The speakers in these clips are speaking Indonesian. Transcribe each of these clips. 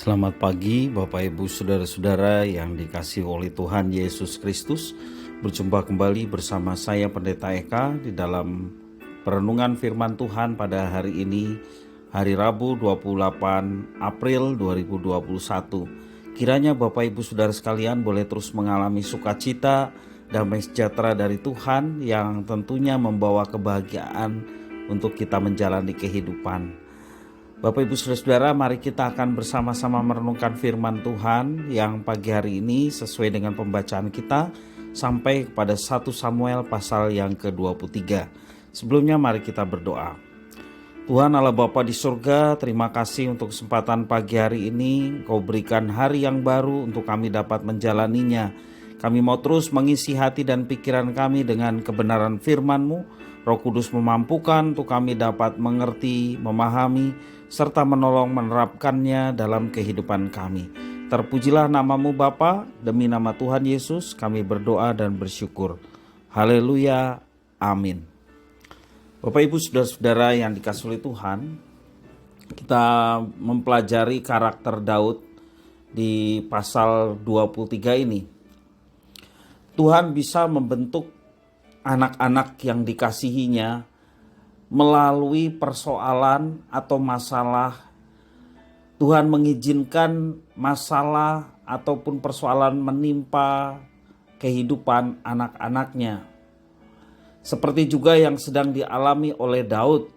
Selamat pagi Bapak Ibu Saudara-saudara yang dikasihi oleh Tuhan Yesus Kristus. Berjumpa kembali bersama saya Pendeta Eka di dalam perenungan firman Tuhan pada hari ini, hari Rabu 28 April 2021. Kiranya Bapak Ibu Saudara sekalian boleh terus mengalami sukacita, damai sejahtera dari Tuhan yang tentunya membawa kebahagiaan untuk kita menjalani kehidupan. Bapak Ibu Saudara-saudara, mari kita akan bersama-sama merenungkan firman Tuhan yang pagi hari ini sesuai dengan pembacaan kita sampai kepada 1 Samuel pasal yang ke-23. Sebelumnya mari kita berdoa. Tuhan Allah Bapa di surga, terima kasih untuk kesempatan pagi hari ini. Kau berikan hari yang baru untuk kami dapat menjalaninya. Kami mau terus mengisi hati dan pikiran kami dengan kebenaran firman-Mu. Roh Kudus memampukan untuk kami dapat mengerti, memahami, serta menolong menerapkannya dalam kehidupan kami. Terpujilah nama-Mu Bapa, demi nama Tuhan Yesus kami berdoa dan bersyukur. Haleluya, amin. Bapak Ibu Saudara-saudara yang dikasihi oleh Tuhan, kita mempelajari karakter Daud di pasal 23 ini. Tuhan bisa membentuk anak-anak yang dikasihinya melalui persoalan atau masalah. Tuhan mengizinkan masalah ataupun persoalan menimpa kehidupan anak-anaknya. Seperti juga yang sedang dialami oleh Daud.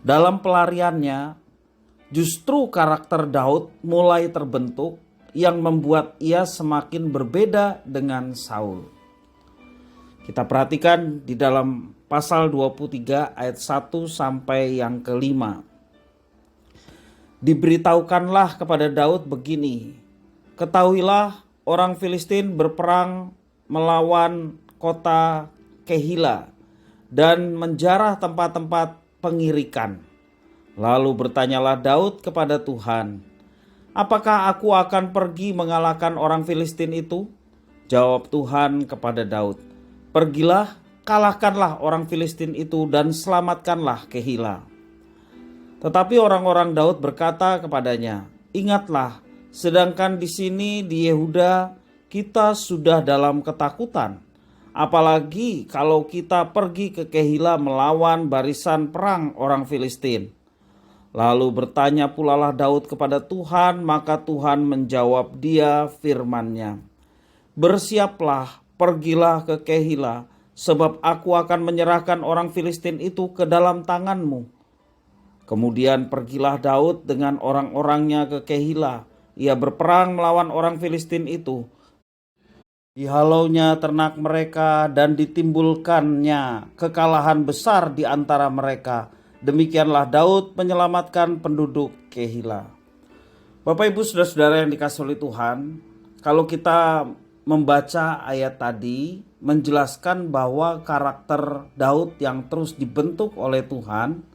Dalam pelariannya, justru karakter Daud mulai terbentuk yang membuat ia semakin berbeda dengan Saul. Kita perhatikan di dalam pasal 23 ayat 1 sampai yang ke-5. Diberitahukanlah kepada Daud begini, ketahuilah orang Filistin berperang melawan kota Kehila dan menjarah tempat-tempat pengirikan. Lalu bertanyalah Daud kepada Tuhan, apakah aku akan pergi mengalahkan orang Filistin itu? Jawab Tuhan kepada Daud, pergilah, kalahkanlah orang Filistin itu dan selamatkanlah Kehila. Tetapi orang-orang Daud berkata kepadanya, ingatlah, sedangkan di sini di Yehuda kita sudah dalam ketakutan. Apalagi kalau kita pergi ke Kehila melawan barisan perang orang Filistin. Lalu bertanya pulalah Daud kepada Tuhan, maka Tuhan menjawab dia firman-Nya, bersiaplah, pergilah ke Kehila, sebab aku akan menyerahkan orang Filistin itu ke dalam tanganmu. Kemudian pergilah Daud dengan orang-orangnya ke Kehila. Ia berperang melawan orang Filistin itu. Dihalaunya ternak mereka dan ditimbulkannya kekalahan besar di antara mereka. Demikianlah Daud menyelamatkan penduduk Kehila. Bapak Ibu Saudara-saudara yang dikasihi oleh Tuhan, kalau kita membaca ayat tadi menjelaskan bahwa karakter Daud yang terus dibentuk oleh Tuhan.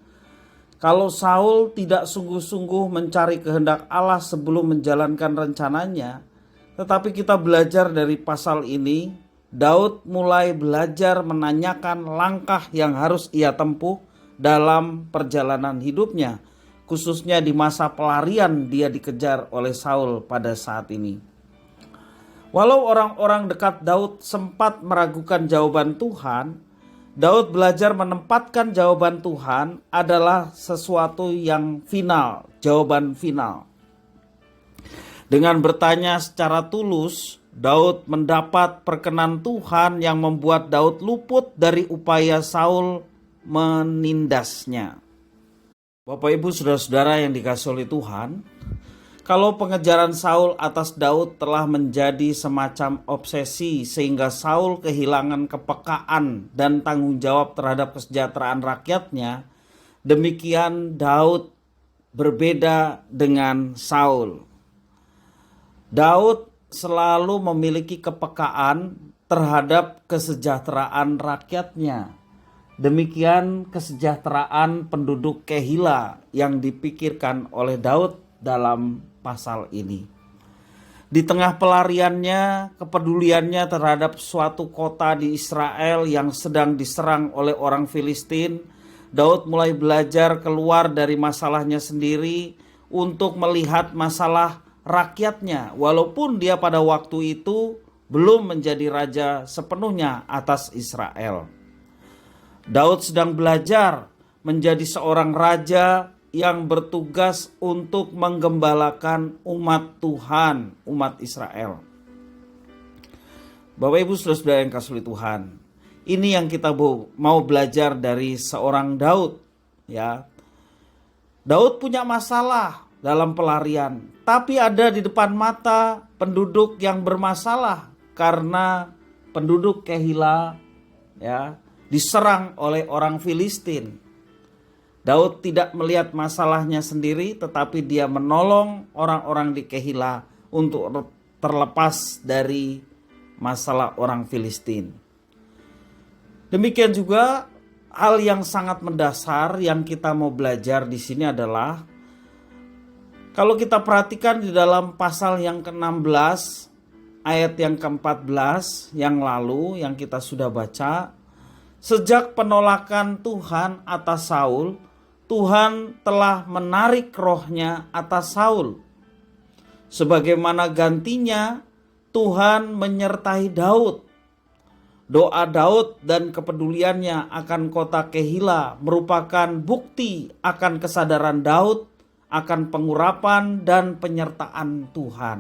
Kalau Saul tidak sungguh-sungguh mencari kehendak Allah sebelum menjalankan rencananya, tetapi kita belajar dari pasal ini, Daud mulai belajar menanyakan langkah yang harus ia tempuh dalam perjalanan hidupnya, khususnya di masa pelarian dia dikejar oleh Saul pada saat ini. Walau orang-orang dekat Daud sempat meragukan jawaban Tuhan, Daud belajar menempatkan jawaban Tuhan adalah sesuatu yang final, jawaban final. Dengan bertanya secara tulus, Daud mendapat perkenan Tuhan yang membuat Daud luput dari upaya Saul menindasnya. Bapak Ibu Saudara-saudara yang dikasihi oleh Tuhan, kalau pengejaran Saul atas Daud telah menjadi semacam obsesi sehingga Saul kehilangan kepekaan dan tanggung jawab terhadap kesejahteraan rakyatnya, demikian Daud berbeda dengan Saul. Daud selalu memiliki kepekaan terhadap kesejahteraan rakyatnya. Demikian kesejahteraan penduduk Kehila yang dipikirkan oleh Daud dalam pasal ini. Di tengah pelariannya, kepeduliannya terhadap suatu kota di Israel yang sedang diserang oleh orang Filistin, Daud mulai belajar keluar dari masalahnya sendiri untuk melihat masalah rakyatnya, walaupun dia pada waktu itu belum menjadi raja sepenuhnya atas Israel. Daud sedang belajar menjadi seorang raja yang bertugas untuk menggembalakan umat Tuhan, umat Israel. Bapak Ibu Saudara-saudara yang kasih Tuhan, ini yang kita mau belajar dari seorang Daud, ya. Daud punya masalah dalam pelarian, tapi ada di depan mata penduduk yang bermasalah karena penduduk Kehila, ya, diserang oleh orang Filistin. Daud tidak melihat masalahnya sendiri, tetapi dia menolong orang-orang di Kehila untuk terlepas dari masalah orang Filistin. Demikian juga hal yang sangat mendasar yang kita mau belajar di sini adalah, kalau kita perhatikan di dalam pasal yang ke-16 ayat yang ke-14 yang lalu yang kita sudah baca, sejak penolakan Tuhan atas Saul, Tuhan telah menarik rohnya atas Saul. Sebagaimana gantinya, Tuhan menyertai Daud. Doa Daud dan kepeduliannya akan kota Kehila merupakan bukti akan kesadaran Daud akan pengurapan dan penyertaan Tuhan.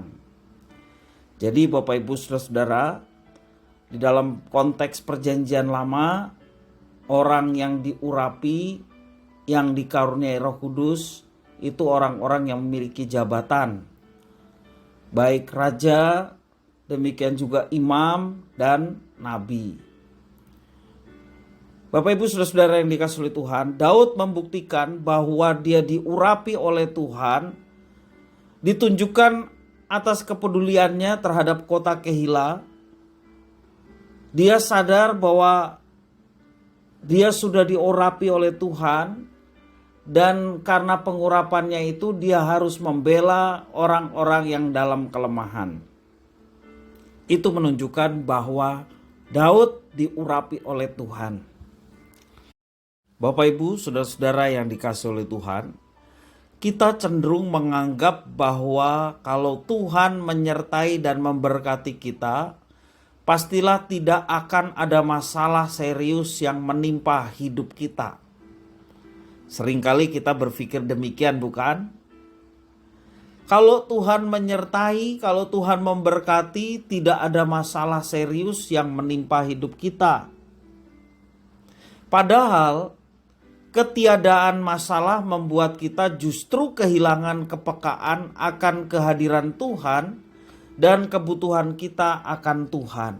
Jadi Bapak Ibu Saudara-saudara, di dalam konteks perjanjian lama, orang yang diurapi, yang dikaruniai Roh Kudus, itu orang-orang yang memiliki jabatan, baik raja, demikian juga imam dan nabi. Bapak Ibu Saudara-saudara yang dikasihi oleh Tuhan, Daud membuktikan bahwa dia diurapi oleh Tuhan, ditunjukkan atas kepeduliannya terhadap kota Kehila. Dia sadar bahwa dia sudah diurapi oleh Tuhan, dan karena pengurapannya itu dia harus membela orang-orang yang dalam kelemahan. Itu menunjukkan bahwa Daud diurapi oleh Tuhan. Bapak Ibu, saudara-saudara yang dikasihi oleh Tuhan, kita cenderung menganggap bahwa kalau Tuhan menyertai dan memberkati kita, pastilah tidak akan ada masalah serius yang menimpa hidup kita. Seringkali kita berpikir demikian, bukan? Kalau Tuhan menyertai, kalau Tuhan memberkati, tidak ada masalah serius yang menimpa hidup kita. Padahal ketiadaan masalah membuat kita justru kehilangan kepekaan akan kehadiran Tuhan dan kebutuhan kita akan Tuhan.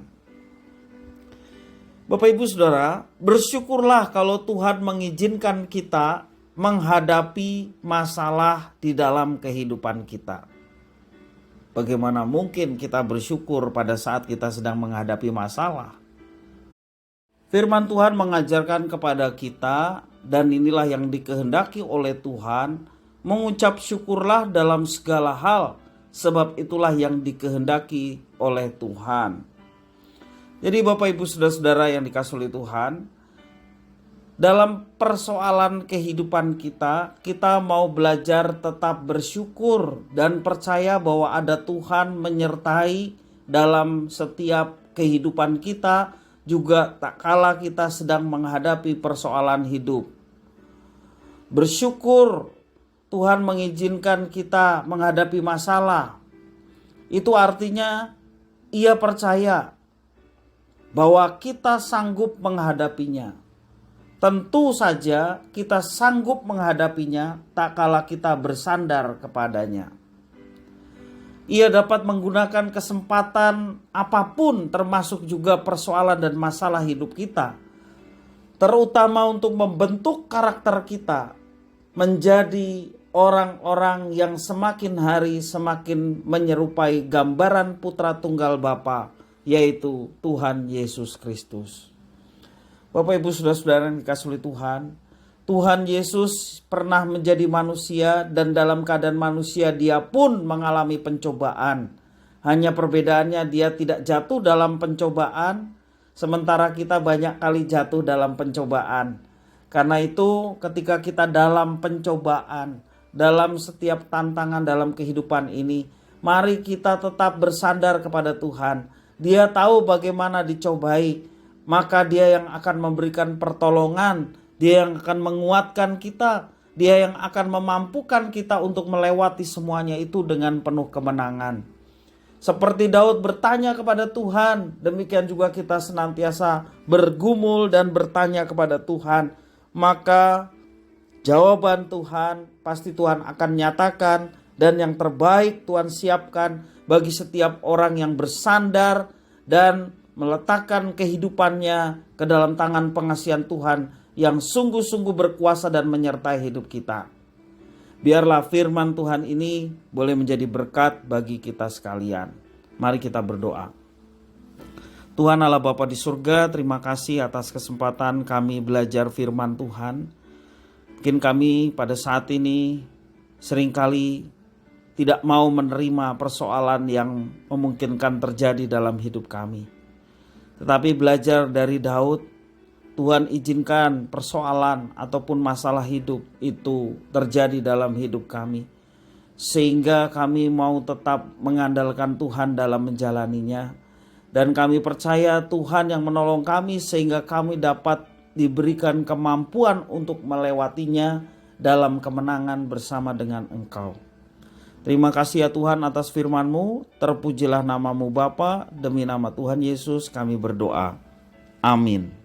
Bapak Ibu Saudara, bersyukurlah kalau Tuhan mengizinkan kita menghadapi masalah di dalam kehidupan kita. Bagaimana mungkin kita bersyukur pada saat kita sedang menghadapi masalah? Firman Tuhan mengajarkan kepada kita, dan inilah yang dikehendaki oleh Tuhan, mengucap syukurlah dalam segala hal, sebab itulah yang dikehendaki oleh Tuhan. Jadi Bapak Ibu Saudara-saudara yang dikasihi oleh Tuhan, dalam persoalan kehidupan kita, kita mau belajar tetap bersyukur dan percaya bahwa ada Tuhan menyertai dalam setiap kehidupan kita, juga tak kala kita sedang menghadapi persoalan hidup. Bersyukur Tuhan mengizinkan kita menghadapi masalah. Itu artinya ia percaya bahwa kita sanggup menghadapinya. Tentu saja kita sanggup menghadapinya tak kala kita bersandar kepadanya. Ia dapat menggunakan kesempatan apapun, termasuk juga persoalan dan masalah hidup kita, terutama untuk membentuk karakter kita menjadi orang-orang yang semakin hari semakin menyerupai gambaran Putra Tunggal Bapa, yaitu Tuhan Yesus Kristus. Bapak Ibu Saudara-saudara yang dikasihi oleh Tuhan, Tuhan Yesus pernah menjadi manusia, dan dalam keadaan manusia dia pun mengalami pencobaan. Hanya perbedaannya dia tidak jatuh dalam pencobaan, sementara kita banyak kali jatuh dalam pencobaan. Karena itu ketika kita dalam pencobaan, dalam setiap tantangan dalam kehidupan ini, mari kita tetap bersandar kepada Tuhan. Dia tahu bagaimana dicobai, maka Dia yang akan memberikan pertolongan, Dia yang akan menguatkan kita, Dia yang akan memampukan kita untuk melewati semuanya itu dengan penuh kemenangan. Seperti Daud bertanya kepada Tuhan, demikian juga kita senantiasa bergumul dan bertanya kepada Tuhan. Maka jawaban Tuhan pasti Tuhan akan nyatakan, dan yang terbaik Tuhan siapkan bagi setiap orang yang bersandar dan meletakkan kehidupannya ke dalam tangan pengasihan Tuhan yang sungguh-sungguh berkuasa dan menyertai hidup kita. Biarlah firman Tuhan ini boleh menjadi berkat bagi kita sekalian. Mari kita berdoa. Tuhan Allah Bapa di surga, terima kasih atas kesempatan kami belajar firman Tuhan. Mungkin kami pada saat ini seringkali tidak mau menerima persoalan yang memungkinkan terjadi dalam hidup kami. Tetapi belajar dari Daud, Tuhan izinkan persoalan ataupun masalah hidup itu terjadi dalam hidup kami, sehingga kami mau tetap mengandalkan Tuhan dalam menjalaninya. Dan kami percaya Tuhan yang menolong kami sehingga kami dapat diberikan kemampuan untuk melewatinya dalam kemenangan bersama dengan Engkau. Terima kasih ya Tuhan atas firman-Mu. Terpujilah nama-Mu Bapa, demi nama Tuhan Yesus kami berdoa. Amin.